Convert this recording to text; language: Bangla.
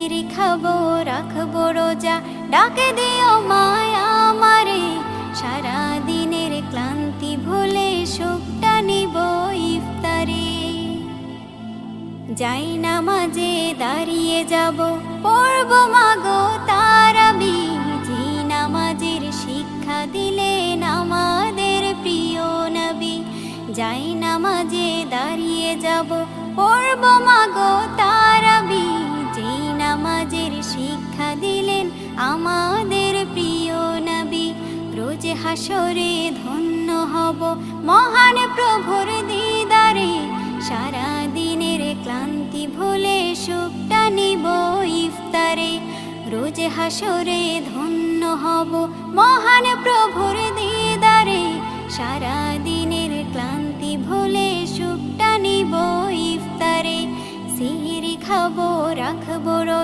সিহরি খাবো রাখবো রোজা, ডাকে দিও মায়া আমারে। সারা দিনের ক্লান্তি ভুলে সুখটা নিব ইফতারে। যাই নামাজে দাঁড়িয়ে যাব, পড়ব মাগো তারাবি। যে নামাজের শিক্ষা দিলেন আমাদের প্রিয় নবী। যাই নামাজে দাঁড়িয়ে যাব, পড়ব মাগো তারাবি। যে নামাজের শিক্ষা দিলেন আমাদের প্রিয় নবী। রোজ হাসরে ধন্য হব মহান প্রভুর দিদারে। সারা দিনের ক্লান্তি ভুলে সুখটা নিব ইফতারে। রোজ হাসরে ধন্য হব মহান প্রভুর দিদারে। সারা দিনের ক্লান্তি ভুলে সুখটা নিব ইফতারে। সিহরি খাবো রাখবো রোজা।